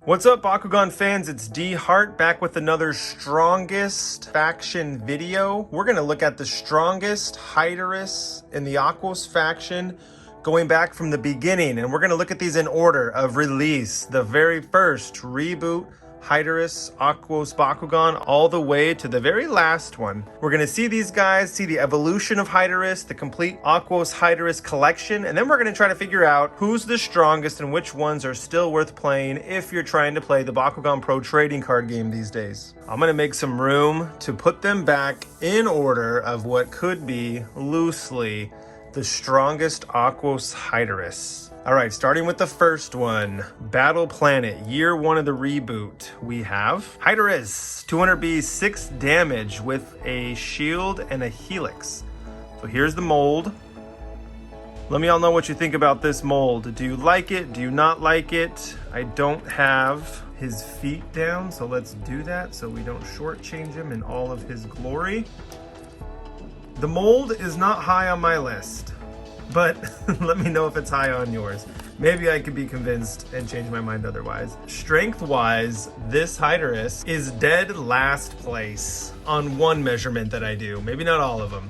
What's up, Bakugan fans? It's D Hart back with another strongest faction video. We're going to look at the strongest Hydorous in the Aquos faction going back from the beginning, and we're going to look at these in order of release. The very first reboot Hydorous Aquos Bakugan all the way to the very last one. We're going to see these guys, see the evolution of Hydorous, the complete Aquos Hydorous collection, and then we're going to try to figure out who's the strongest and which ones are still worth playing if you're trying to play the Bakugan Pro Trading card game these days. I'm going to make some room to put them back in order of what could be loosely the strongest Aquos Hydorous. All right, starting with the first one, Battle Planet, year one of the reboot. We have Hydorous, 200B, 6 damage with a shield and a helix. So here's the mold. Let me all know what you think about this mold. Do you like it? Do you not like it? I don't have his feet down, so let's do that so we don't shortchange him in all of his glory. The mold is not high on my list, but let me know if it's high on yours. Maybe I could be convinced and change my mind otherwise. Strength-wise, this Hydorous is dead last place on one measurement that I do. Maybe not all of them.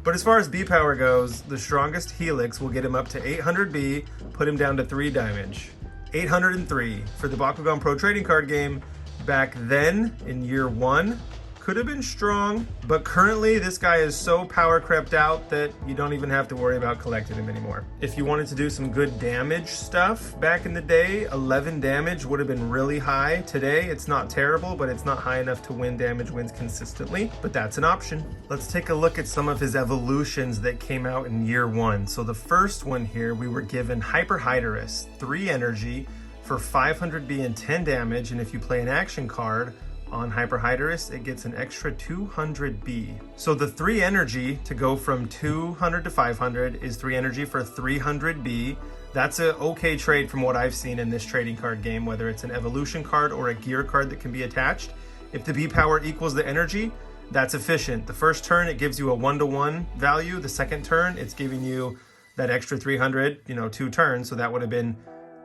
But as far as B power goes, the strongest helix will get him up to 800 B, put him down to 3 damage. 803 for the Bakugan Pro Trading card game. Back then, in year one, could have been strong, but currently this guy is so power crept out that you don't even have to worry about collecting him anymore. If you wanted to do some good damage stuff back in the day, 11 damage would have been really high. Today, it's not terrible, but it's not high enough to win damage wins consistently, but that's an option. Let's take a look at some of his evolutions that came out in year one. So the first one here, we were given Hyper Hydorous, 3 energy for 500 B and 10 damage, and if you play an action card on Hyper Hydorous, it gets an extra 200 B. So the 3 energy to go from 200 to 500 is 3 energy for 300 B. That's an okay trade from what I've seen in this trading card game, whether it's an evolution card or a gear card that can be attached. If the B power equals the energy, that's efficient. The first turn, it gives you a 1-to-1 value. The second turn, it's giving you that extra 300, 2 turns. So that would have been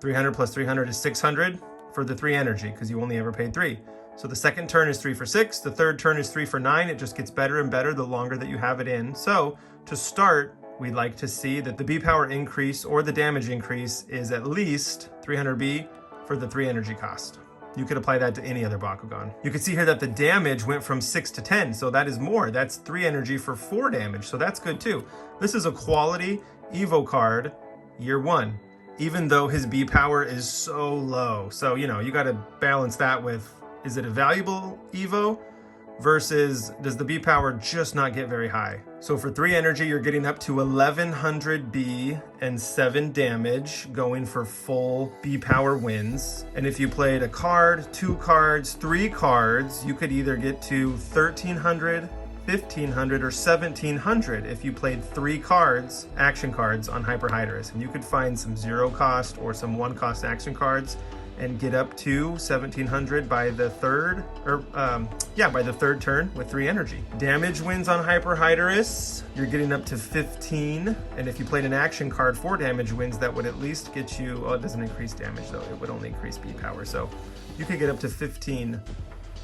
300 plus 300 is 600 for the 3 energy because you only ever paid 3. So the second turn is 3 for 6, the third turn is 3 for 9. It just gets better and better the longer that you have it in. So to start, we'd like to see that the B power increase or the damage increase is at least 300 B for the 3 energy cost. You could apply that to any other Bakugan. You can see here that the damage went from 6 to 10, so that is more. That's 3 energy for 4 damage, so that's good too. This is a quality Evo card, year one, even though his B power is so low. So, you gotta balance that with, is it a valuable Evo versus does the B power just not get very high? So for 3 energy, you're getting up to 1100 B and 7 damage, going for full B power wins. And if you played a card, 2 cards, 3 cards, you could either get to 1300, 1500, or 1700 if you played 3 cards, action cards on Hyper Hydorous. And you could find some 0 cost or some 1 cost action cards and get up to 1700 by the third, by the third turn with 3 energy. Damage wins on Hyper Hydorous, you're getting up to 15, and if you played an action card, 4 damage wins, that would at least get you, it doesn't increase damage though, it would only increase B power, so you could get up to 15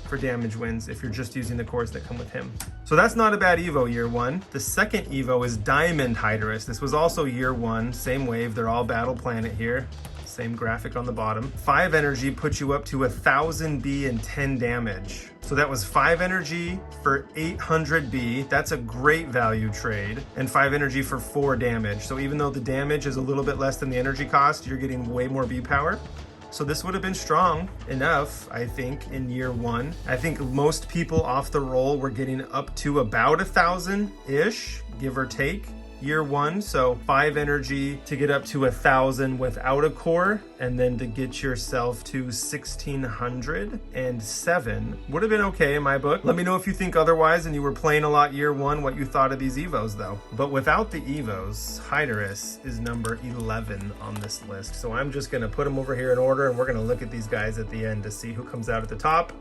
for damage wins if you're just using the cores that come with him. So that's not a bad Evo year one. The second Evo is Diamond Hydrous. This was also year one, same wave, they're all Battle Planet here. Same graphic on the bottom. 5 energy puts you up to 1000 B and 10 damage. So that was 5 energy for 800 B. That's a great value trade. And 5 energy for 4 damage. So even though the damage is a little bit less than the energy cost, you're getting way more B power. So this would have been strong enough, I think, in year one. I think most people off the roll were getting up to about 1000-ish, give or take, year one. So 5 energy to get up to 1000 without a core, and then to get yourself to 1607 would have been okay in my book. Let me know if you think otherwise and you were playing a lot year one, what you thought of these Evos though. But without the Evos, Hydorous is number 11 on this list. So I'm just gonna put them over here in order, and we're gonna look at these guys at the end to see who comes out at the top.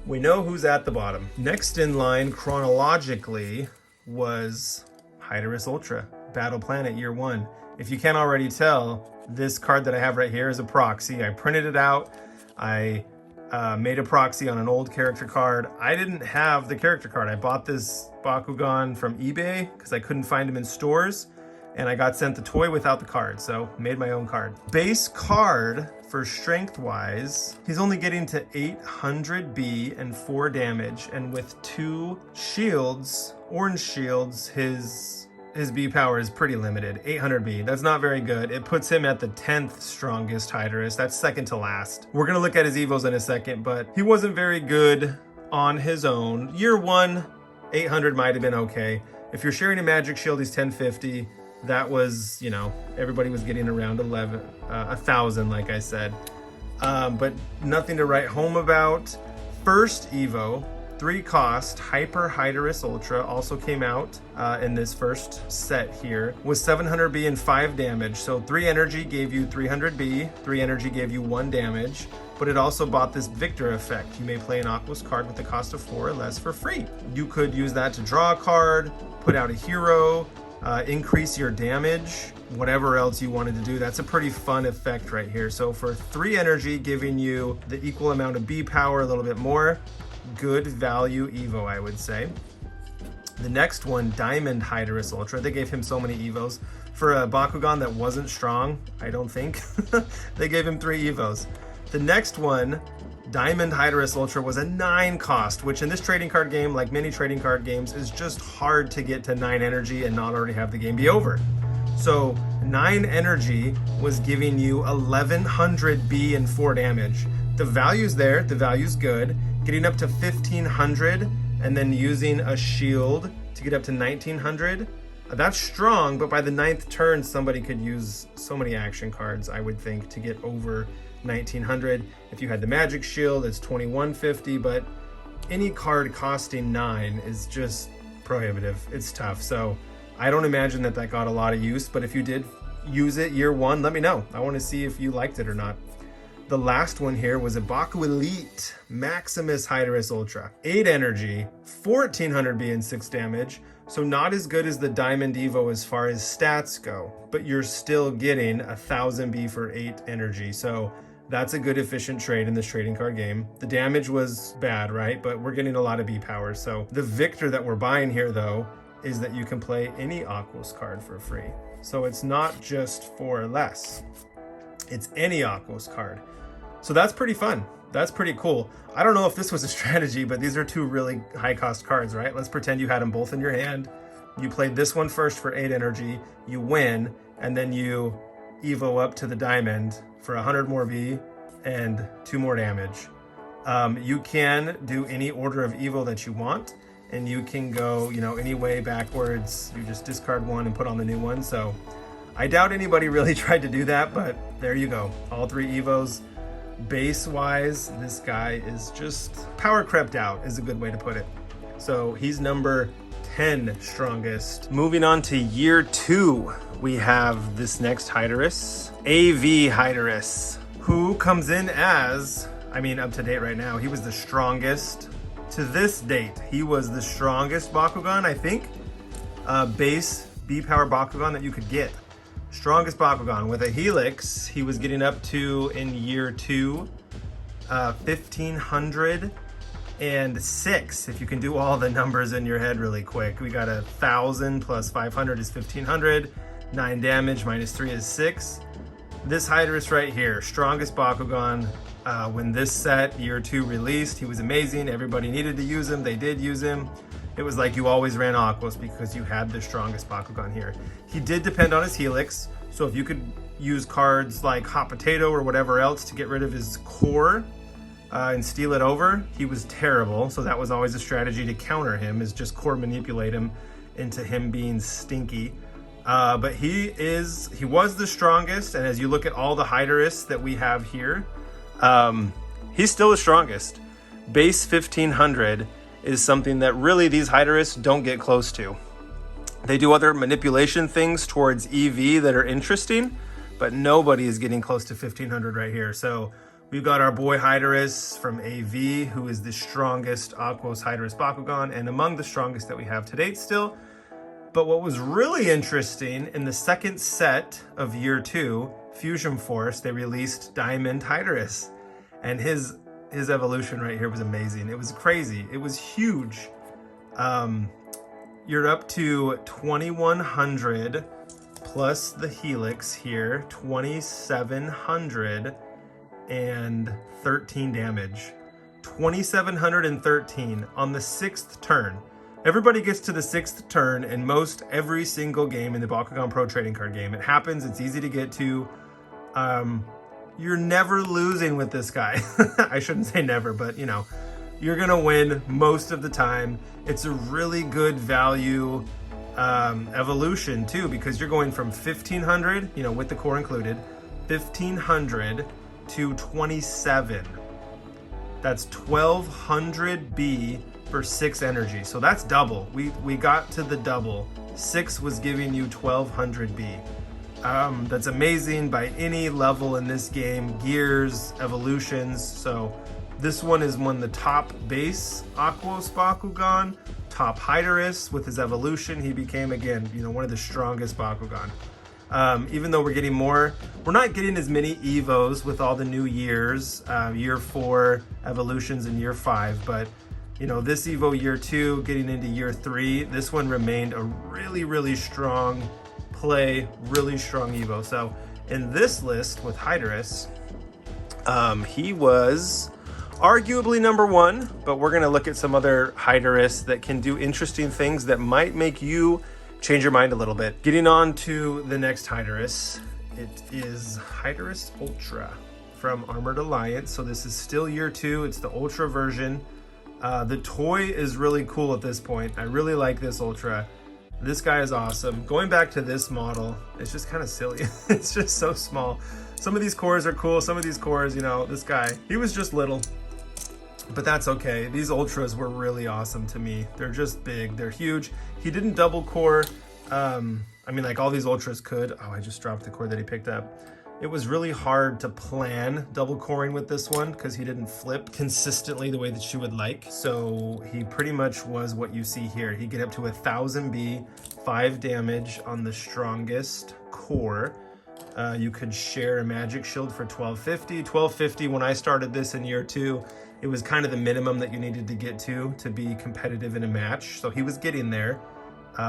We know who's at the bottom. Next in line chronologically was Hydorous Ultra, Battle Planet year one. If you can't already tell, this card that I have right here is a proxy. I printed it out. I made a proxy on an old character card. I didn't have the character card. I bought this Bakugan from eBay because I couldn't find him in stores, and I got sent the toy without the card, so made my own card. Base card for strength wise, he's only getting to 800 B and 4 damage, and with 2 shields, orange shields, his B power is pretty limited. 800 B, that's not very good. It puts him at the 10th strongest Hydorous. That's second to last. We're gonna look at his evos in a second, but he wasn't very good on his own. Year 1, 800 might have been okay. If you're sharing a magic shield, he's 1050. That was, you know, everybody was getting around 1,000, like I said. But nothing to write home about. First Evo, 3 cost, Hyper Hydorous Ultra also came out in this first set here, was 700 B and 5 damage. So 3 energy gave you 300 B, 3 energy gave you 1 damage, but it also bought this Victor effect. You may play an Aquos card with the cost of 4 or less for free. You could use that to draw a card, put out a hero, increase your damage, whatever else you wanted to do. That's a pretty fun effect right here. So for 3 energy, giving you the equal amount of B power, a little bit more, good value Evo, I would say. The next one, Diamond Hydrous Ultra. They gave him so many Evos. For a Bakugan that wasn't strong, I don't think, they gave him 3 Evos. The next one, Diamond Hydrous Ultra, was a 9 cost, which in this trading card game, like many trading card games, is just hard to get to 9 energy and not already have the game be over. So 9 energy was giving you 1100 B and 4 damage. The value's there, the value's good. Getting up to 1500 and then using a shield to get up to 1900. That's strong, but by the 9th turn, somebody could use so many action cards, I would think, to get over 1900. If you had the magic shield, it's 2150, but any card costing 9 is just prohibitive. It's tough. So I don't imagine that got a lot of use, but if you did use it year 1, let me know. I want to see if you liked it or not. The last one here was a Baku Elite Maximus Hydorous Ultra. 8 energy, 1400 B and 6 damage. So not as good as the Diamond Evo as far as stats go, but you're still getting 1000 B for 8 energy. So that's a good efficient trade in this trading card game. The damage was bad, right? But we're getting a lot of B power. So the victor that we're buying here though, is that you can play any Aquos card for free. So it's not just 4 or less. It's any Aquos card. So that's pretty fun. That's pretty cool. I don't know if this was a strategy, but these are 2 really high cost cards, right? Let's pretend you had them both in your hand. You played this one first for 8 energy, you win, and then you Evo up to the diamond for 100 more B and 2 more damage. You can do any order of Evo that you want, and you can go, you know, any way backwards. You just discard one and put on the new one. So I doubt anybody really tried to do that, but there you go. All 3 Evos. Base wise, this guy is just power crept out is a good way to put it. So he's number 10 strongest. Moving on to year 2, we have this next Hydorous, AV Hydrous, who comes in as, I mean, up to date right now, he was the strongest to this date. He was the strongest Bakugan, I think, base B power Bakugan that you could get. Strongest Bakugan with a Helix, he was getting up to, in year 2, 1506. If you can do all the numbers in your head really quick. We got 1000 plus 500 is 1500, 9 damage minus 3 is 6. This Hydorous right here, strongest Bakugan. When this set, year 2 released, he was amazing. Everybody needed to use him. They did use him. It was like you always ran Aquos because you had the strongest Bakugan here. He did depend on his Helix, so if you could use cards like Hot Potato or whatever else to get rid of his core and steal it over, he was terrible. So that was always a strategy to counter him, is just core manipulate him into him being stinky. But he was the strongest, and as you look at all the Hydorous that we have here, he's still the strongest. Base 1500 is something that really these Hydorous don't get close to. They do other manipulation things towards EV that are interesting, but nobody is getting close to 1500 right here. So we've got our boy Hydorous from AV, who is the strongest Aquos Hydorous Bakugan and among the strongest that we have to date still. But what was really interesting, in the second set of year 2, Fusion Force, they released Diamond Hydrous. And his evolution right here was amazing. It was crazy. It was huge. You're up to 2100 plus the helix here, 2713 damage. 2713 on the 6th turn. Everybody gets to the 6th turn in most every single game in the Bakugan Pro Trading card game. It happens, it's easy to get to. You're never losing with this guy. I shouldn't say never, but you know, you're gonna win most of the time. It's a really good value evolution too, because you're going from 1500, you know, with the core included, 1500 to 27. That's 1200 B for 6 energy. So that's double. We got to the double. 6 was giving you 1200 B. That's amazing by any level in this game. Gears, evolutions. So this one is one of the top base Aquos Bakugan, top Hydorous. With his evolution, he became, again, you know, one of the strongest Bakugan. Even though we're getting more, we're not getting as many Evos with all the new years, year 4 evolutions in year 5, but you know, this Evo year 2 getting into year 3, this one remained a really, really strong play, really strong Evo. So in this list with Hydorous, he was arguably number 1, but we're gonna look at some other Hydorous that can do interesting things that might make you change your mind a little bit. Getting on to the next Hydorous, it is Hydorous Ultra from Armored Alliance. So this is still year 2, it's the Ultra version. The toy is really cool at this point. I really like this Ultra. This guy is awesome. Going back to this model, it's just kind of silly. It's just so small. Some of these cores are cool, some of these cores, you know, this guy, he was just little. But that's okay. These Ultras were really awesome to me. They're just big, they're huge. He didn't double core. I mean, like all these Ultras could. Oh, I just dropped the core that he picked up. It was really hard to plan double coring with this one because he didn't flip consistently the way that you would like. So he pretty much was what you see here. He get up to 1000 B, 5 damage on the strongest core. You could share a magic shield for 1250. 1250, when I started this in year 2, it was kind of the minimum that you needed to get to be competitive in a match. So he was getting there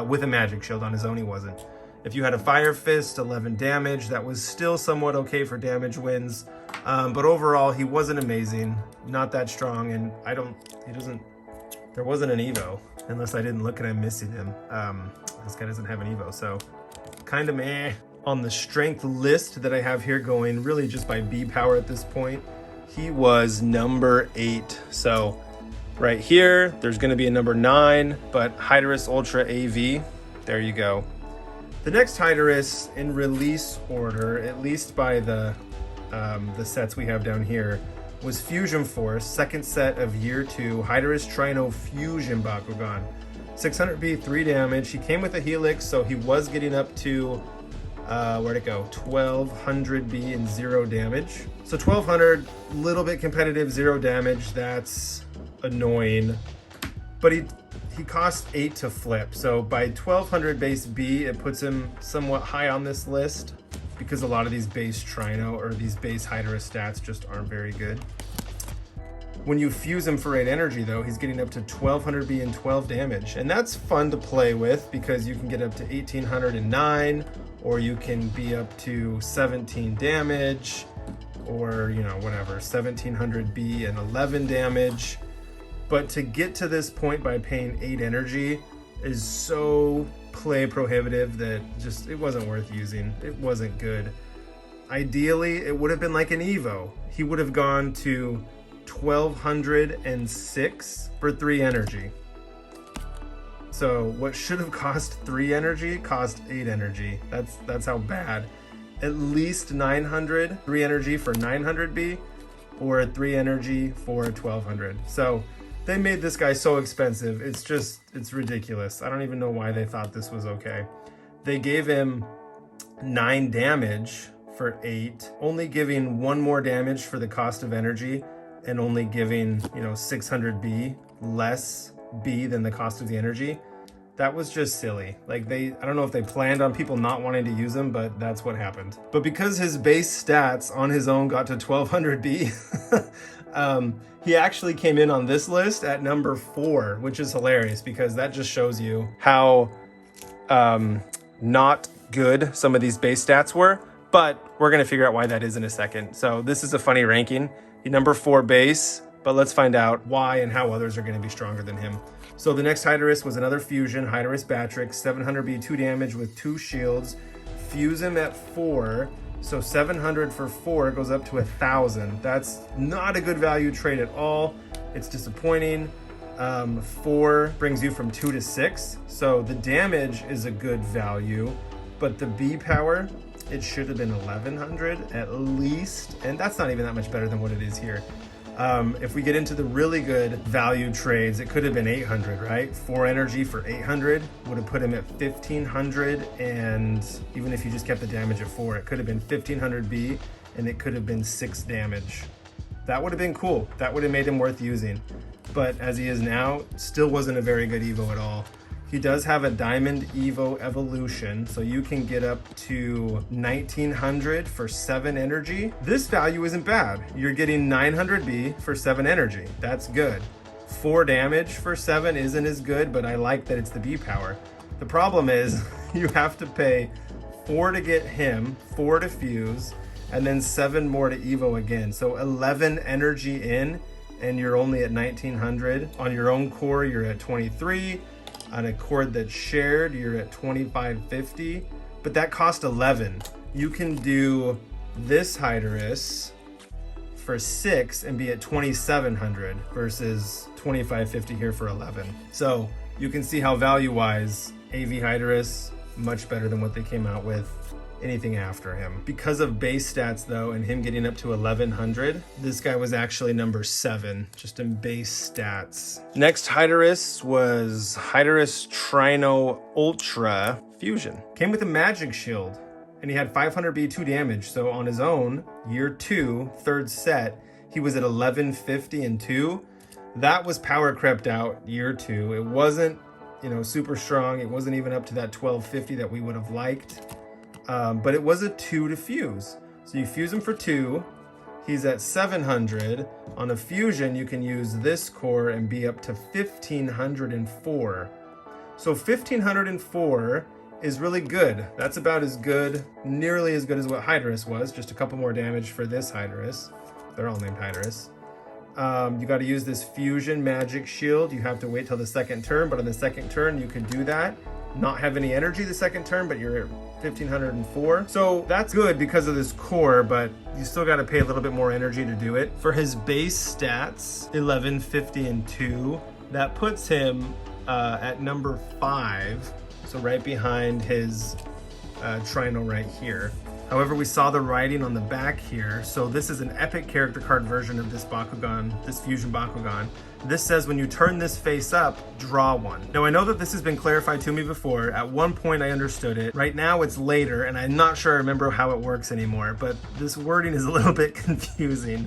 with a magic shield. On his own, he wasn't. If you had a Fire Fist, 11 damage, that was still somewhat okay for damage wins. But overall, he wasn't amazing, not that strong, and there wasn't an Evo, unless I didn't look and I'm missing him. This guy doesn't have an Evo, so kind of meh. On the strength list that I have here going really just by B power at this point, he was number 8. So right here, there's gonna be a number 9, but Hydorous Ultra AV, there you go. The next Hydorous in release order, at least by the sets we have down here, was Fusion Force, second set of year 2, Hydorous Trino Fusion Bakugan. 600B, 3 damage. He came with a helix, so he was getting up to, where'd it go? 1200B and 0 damage. So 1200, little bit competitive, 0 damage. That's annoying. But he cost 8 to flip. So by 1200 base B, it puts him somewhat high on this list because a lot of these base Trino or these base Hydorous stats just aren't very good. When you fuse him for 8 energy though, he's getting up to 1200 B and 12 damage. And that's fun to play with because you can get up to 1809, or you can be up to 17 damage, or you know, whatever, 1700 B and 11 damage. But to get to this point by paying 8 energy is so play prohibitive that just, it wasn't worth using. It wasn't good. Ideally, it would have been like an Evo. He would have gone to 1206 for 3 energy. So what should have cost 3 energy cost 8 energy. That's how bad. At least 900, 3 energy for 900B, or 3 energy for 1200. So they made this guy so expensive. It's ridiculous. I don't even know why they thought this was okay. They gave him 9 damage for 8, only giving 1 more damage for the cost of energy, and only giving, you know, 600 B less B than the cost of the energy. That was just silly. Like I don't know if they planned on people not wanting to use him, but that's what happened. But because his base stats on his own got to 1200B, he actually came in on this list at number 4, which is hilarious because that just shows you how not good some of these base stats were. But we're gonna figure out why that is in a second. So this is a funny ranking. Number 4 base, but let's find out why and how others are gonna be stronger than him. So the next Hydorous was another fusion, Hydorous Batrix, 700B, 2 damage with 2 shields. Fuse him at 4, so 700 for 4 goes up to 1,000. That's not a good value trade at all. It's disappointing. 4 brings you from 2 to 6, so the damage is a good value, but the B power, it should have been 1,100 at least, and that's not even that much better than what it is here. If we get into the really good value trades, it could have been 800, right? 4 energy for 800 would have put him at 1,500, and even if you just kept the damage at 4, it could have been 1,500 B, and it could have been 6 damage. That would have been cool. That would have made him worth using. But as he is now, still wasn't a very good Evo at all. He does have a Diamond Evo evolution, so you can get up to 1900 for 7 energy. This value isn't bad. You're getting 900B for 7 energy. That's good. 4 damage for 7 isn't as good, but I like that it's the B power. The problem is you have to pay 4 to get him, 4 to fuse, and then 7 more to Evo again. So 11 energy in, and you're only at 1900. On your own core, you're at 23. On a cord that's shared, you're at 2550, but that cost 11. You can do this Hydorous for 6 and be at 2700 versus 2550 here for 11. So you can see how value-wise, AV Hydrous, much better than what they came out with anything after him. Because of base stats though, and him getting up to 1100, this guy was actually number 7, just in base stats. Next Hydorous was Hydorous Trino Ultra Fusion. Came with a magic shield, and he had 500B 2 damage, so on his own, year 2, 3rd set, he was at 1150 and 2. That was power crept out year 2. It wasn't, super strong. It wasn't even up to that 1250 that we would have liked. But it was a 2 to fuse. So you fuse him for 2, he's at 700. On a fusion, you can use this core and be up to 1504. So 1504 is really good. That's about as good, nearly as good as what Hydorous was, just a couple more damage for this Hydorous. They're all named Hydorous. You got to use this fusion magic shield. You have to wait till the second turn, but on the second turn, you can do that. Not have any energy the second turn, but you're at 1504. So that's good because of this core, but you still got to pay a little bit more energy to do it. For his base stats, 1150 and 2, that puts him at number 5. So right behind his Trino right here. However, we saw the writing on the back here. So this is an epic character card version of this Bakugan, this Fusion Bakugan. This says when you turn this face up, draw one. Now I know that this has been clarified to me before. At one point I understood it. Right now it's later and I'm not sure I remember how it works anymore, but this wording is a little bit confusing.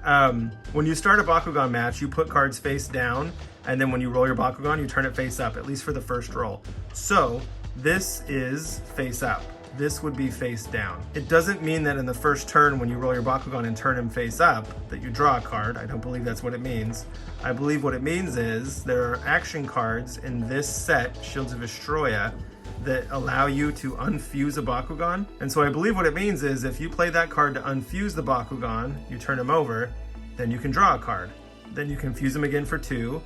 When you start a Bakugan match, you put cards face down, and then when you roll your Bakugan, you turn it face up, at least for the first roll. So this is face up. This would be face down. It doesn't mean that in the first turn when you roll your Bakugan and turn him face up that you draw a card. I don't believe that's what it means. I believe what it means is there are action cards in this set, Shields of Astroya, that allow you to unfuse a Bakugan. And so I believe what it means is if you play that card to unfuse the Bakugan, you turn him over, then you can draw a card. Then you can fuse him again for 2,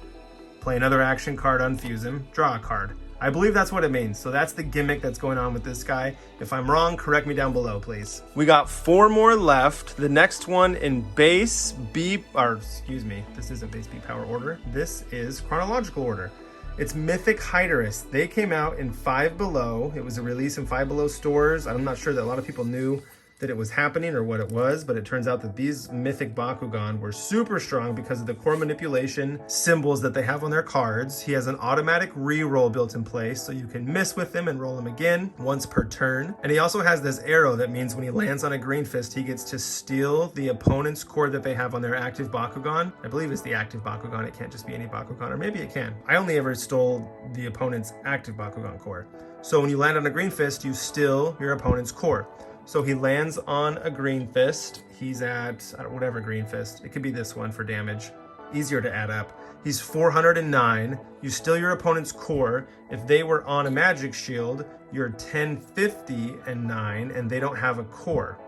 play another action card, unfuse him, draw a card. I believe that's what it means. So that's the gimmick that's going on with this guy. If I'm wrong, correct me down below, please. We got 4 more left. The next one in base B, or excuse me, this isn't base B power order. This is chronological order. It's Mythic Hydorous. They came out in 5 Below. It was a release in 5 Below stores. I'm not sure that a lot of people knew that it was happening or what it was, but it turns out that these Mythic Bakugan were super strong because of the core manipulation symbols that they have on their cards. He has an automatic re-roll built in place, so you can miss with him and roll him again once per turn. And he also has this arrow that means when he lands on a green fist, he gets to steal the opponent's core that they have on their active Bakugan. I believe it's the active Bakugan. It can't just be any Bakugan, or maybe it can. I only ever stole the opponent's active Bakugan core. So when you land on a green fist, you steal your opponent's core. So he lands on a green fist. He's at whatever green fist. It could be this one for damage. Easier to add up. He's 409. You steal your opponent's core. If they were on a magic shield, you're 1050 and 9, and they don't have a core.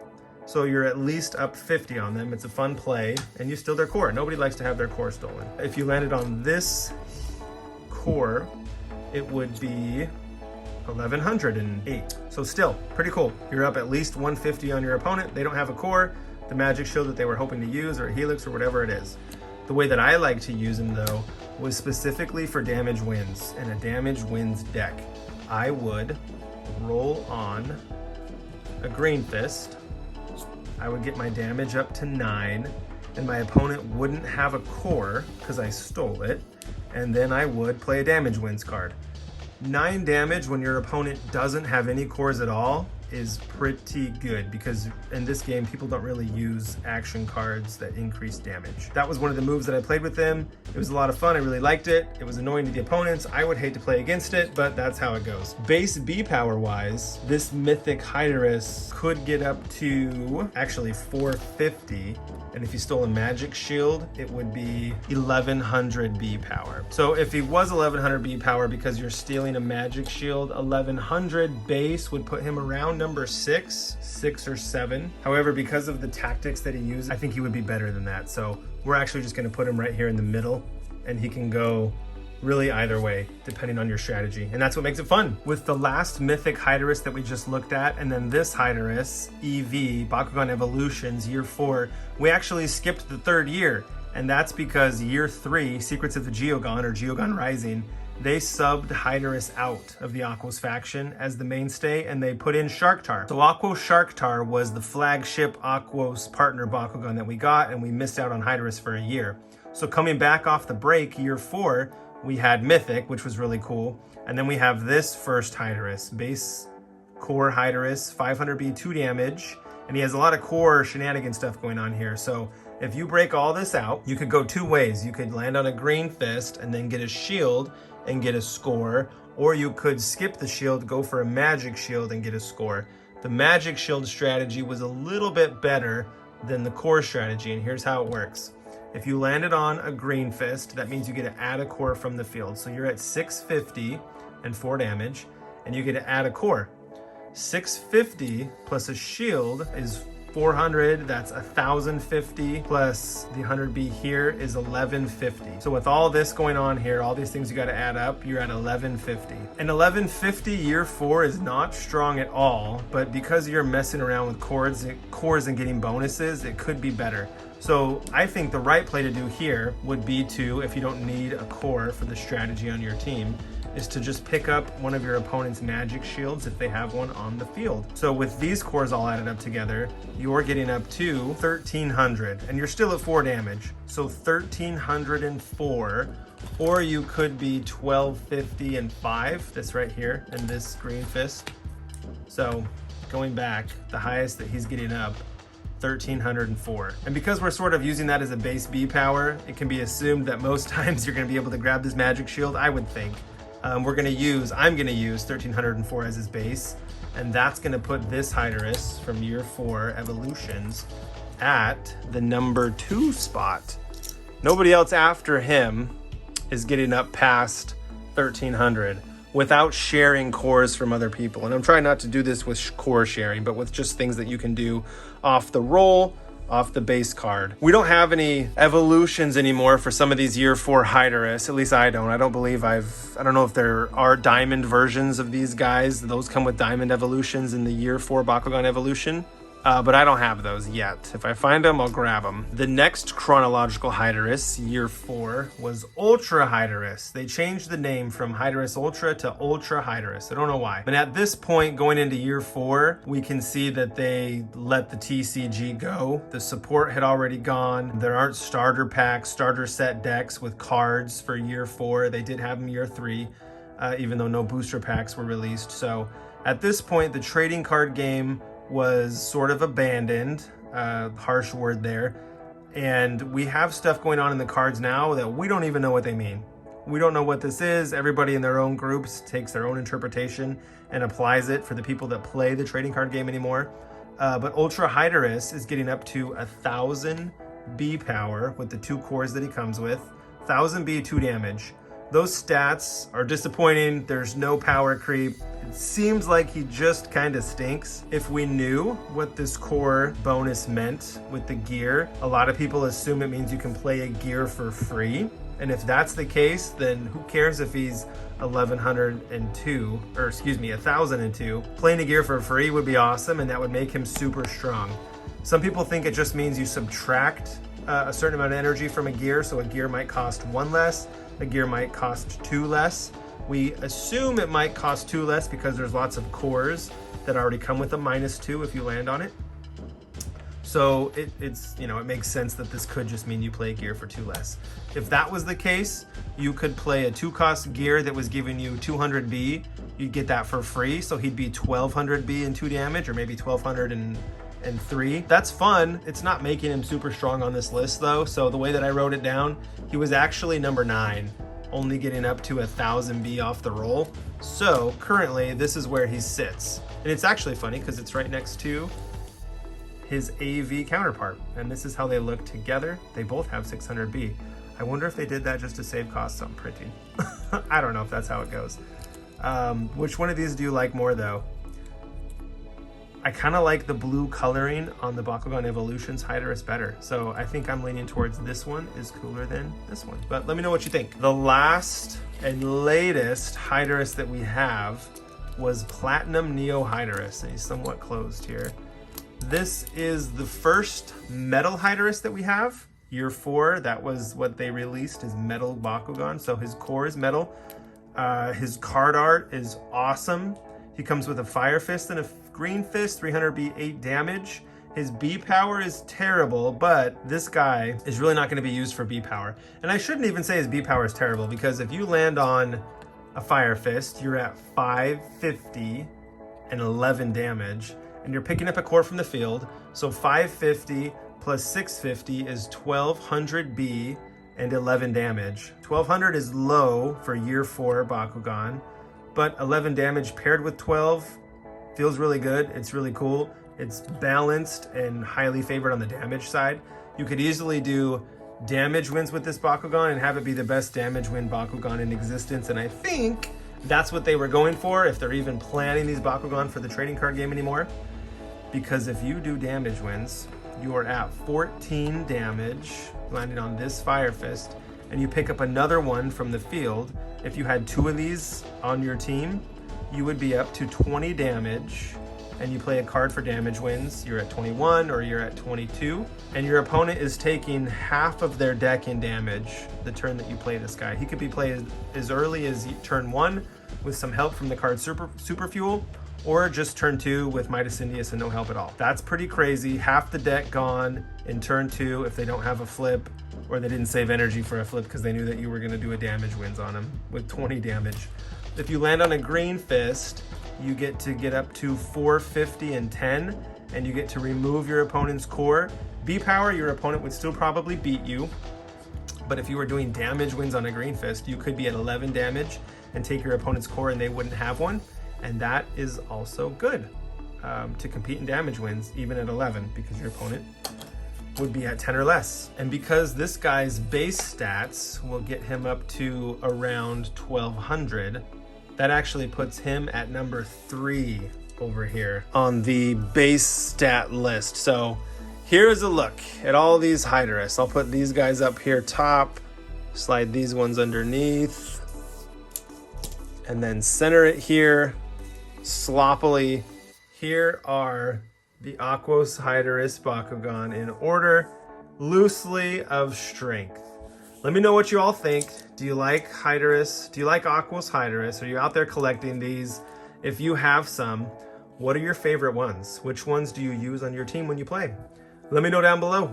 So you're at least up 50 on them. It's a fun play, and you steal their core. Nobody likes to have their core stolen. If you landed on this core, it would be 1108. So still pretty cool. You're up at least 150 on your opponent. They don't have a core, the magic shield that they were hoping to use, or a helix, or whatever it is. The way that I like to use them though was specifically for damage wins in a damage wins deck. I would roll on a green fist. I would get my damage up to 9, and my opponent wouldn't have a core because I stole it, and then I would play a damage wins card. 9 damage when your opponent doesn't have any cores at all is pretty good, because in this game people don't really use action cards that increase damage. That was one of the moves that I played with them. It was a lot of fun. I really liked it. It was annoying to the opponents. I would hate to play against it, but that's how it goes. Base B power wise, this Mythic Hydorous could get up to actually 450. And if he stole a magic shield, it would be 1100 B power. So if he was 1100 B power because you're stealing a magic shield, 1100 base would put him around number 6 or 7. However, because of the tactics that he uses, I think he would be better than that. So we're actually just gonna put him right here in the middle, and he can go really either way, depending on your strategy. And that's what makes it fun. With the last Mythic Hydrous that we just looked at, and then this Hydrous, EV, Bakugan Evolutions, year 4, we actually skipped the 3rd year. And that's because year 3, Secrets of the Geogon, or Geogon Rising, they subbed Hydorous out of the Aquos faction as the mainstay, and they put in Sharktar. So Aquos Sharktar was the flagship Aquos partner Bakugan that we got, and we missed out on Hydorous for a year. So coming back off the break, year 4, we had Mythic, which was really cool. And then we have this first Hydorous, base core Hydorous, 500B, 2 damage. And he has a lot of core shenanigan stuff going on here. So if you break all this out, you could go 2 ways. You could land on a green fist and then get a shield and get a score. Or you could skip the shield, go for a magic shield and get a score. The magic shield strategy was a little bit better than the core strategy, and here's how it works. If you landed on a green fist, that means you get to add a core from the field. So you're at 650 and 4 damage, and you get to add a core. 650 plus a shield is 400, that's 1050, plus the 100B here is 1150. So with all this going on here, all these things you got to add up, you're at 1150. And 1150 year 4 is not strong at all, but because you're messing around with cores and getting bonuses, it could be better. So I think the right play to do here would be to, if you don't need a core for the strategy on your team, is to just pick up one of your opponent's magic shields if they have one on the field. So with these cores all added up together, you're getting up to 1300, and you're still at 4 damage. So 1304, or you could be 1250 and 5, this right here, and this green fist. So going back, the highest that he's getting up, 1304. And because we're sort of using that as a base B power, it can be assumed that most times you're gonna be able to grab this magic shield, I would think. I'm gonna use 1304 as his base, and that's gonna put this Hydorous from year 4 Evolutions at the number 2 spot. Nobody else after him is getting up past 1300 without sharing cores from other people. And I'm trying not to do this with core sharing, but with just things that you can do off the roll, off the base card. We don't have any evolutions anymore for some of these year 4 Hydorous. At least I don't. I don't believe I don't know if there are diamond versions of these guys. Those come with diamond evolutions in the year 4 Bakugan Evolution. but I don't have those yet. If I find them, I'll grab them. The next chronological Hydorous, year 4, was Ultra Hydorous. They changed the name from Hydorous Ultra to Ultra Hydorous. I don't know why. But at this point, going into year 4, we can see that they let the TCG go. The support had already gone. There aren't starter packs, starter set decks with cards for year 4. They did have them year 3, even though no booster packs were released. So at this point, the trading card game was sort of abandoned, harsh word there, and we have stuff going on in the cards now that we don't even know what they mean. We don't know what this is. Everybody in their own groups takes their own interpretation and applies it for the people that play the trading card game anymore. But Ultra Hydorous is getting up to 1,000 B power with the 2 cores that he comes with. 1,000 B, 2 damage. Those stats are disappointing. There's no power creep. It seems like he just kind of stinks. If we knew what this core bonus meant with the gear, a lot of people assume it means you can play a gear for free. And if that's the case, then who cares if he's 1,102, or excuse me, 1,002. Playing a gear for free would be awesome, and that would make him super strong. Some people think it just means you subtract a certain amount of energy from a gear, so a gear might cost 1 less, a gear might cost 2 less. We assume it might cost 2 less because there's lots of cores that already come with a -2 if you land on it. So it's, you know, it makes sense that this could just mean you play a gear for 2 less. If that was the case, you could play a 2-cost gear that was giving you 200 B. You'd get that for free, so he'd be 1,200 B and 2 damage, or maybe 1,203. That's fun. It's not making him super strong on this list though, so the way that I wrote it down, he was actually number 9, only getting up to 1,000 B off the roll. So currently this is where he sits. And it's actually funny because it's right next to his AV counterpart. And this is how they look together. They both have 600 B. I wonder if they did that just to save costs on printing. I don't know if that's how it goes. Which one of these do you like more though? I kind of like the blue coloring on the Bakugan Evolutions Hydorous better. So I think I'm leaning towards this one is cooler than this one. But let me know what you think. The last and latest Hydorous that we have was Platinum Neohydrous, and he's somewhat closed here. This is the first metal Hydorous that we have. Year 4, that was what they released, is metal Bakugan. So his core is metal. His card art is awesome. He comes with a Fire Fist and a Green Fist, 300 B, 8 damage. His B power is terrible, but this guy is really not going to be used for B power. And I shouldn't even say his B power is terrible, because if you land on a Fire Fist, you're at 550 and 11 damage, and you're picking up a core from the field. So 550 plus 650 is 1,200 B and 11 damage. 1,200 is low for year 4 Bakugan, but 11 damage paired with 12 feels really good. It's really cool. It's balanced and highly favored on the damage side. You could easily do damage wins with this Bakugan and have it be the best damage win Bakugan in existence. And I think that's what they were going for, if they're even planning these Bakugan for the trading card game anymore. Because if you do damage wins, you are at 14 damage landing on this Fire Fist, and you pick up another one from the field. If you had 2 of these on your team, you would be up to 20 damage, and you play a card for damage wins. You're at 21 or you're at 22, and your opponent is taking half of their deck in damage the turn that you play this guy. He could be played as early as turn 1 with some help from the card Super Fuel, or just turn 2 with Midas Indius and no help at all. That's pretty crazy. Half the deck gone in turn 2 if they don't have a flip, or they didn't save energy for a flip because they knew that you were going to do a damage wins on him with 20 damage. If you land on a Green Fist, you get to get up to 450 and 10, and you get to remove your opponent's core. B power, your opponent would still probably beat you, but if you were doing damage wins on a Green Fist, you could be at 11 damage and take your opponent's core and they wouldn't have one. And that is also good to compete in damage wins, even at 11, because your opponent would be at 10 or less. And because this guy's base stats will get him up to around 1,200, that actually puts him at number 3 over here on the base stat list. So here's a look at all these Hydorous. I'll put these guys up here top, slide these ones underneath, and then center it here sloppily. Here are the Aquos Hydorous Bakugan in order, loosely of strength. Let me know what you all think. Do you like Hydorous? Do you like Aquos Hydorous? Are you out there collecting these? If you have some, what are your favorite ones? Which ones do you use on your team when you play? Let me know down below.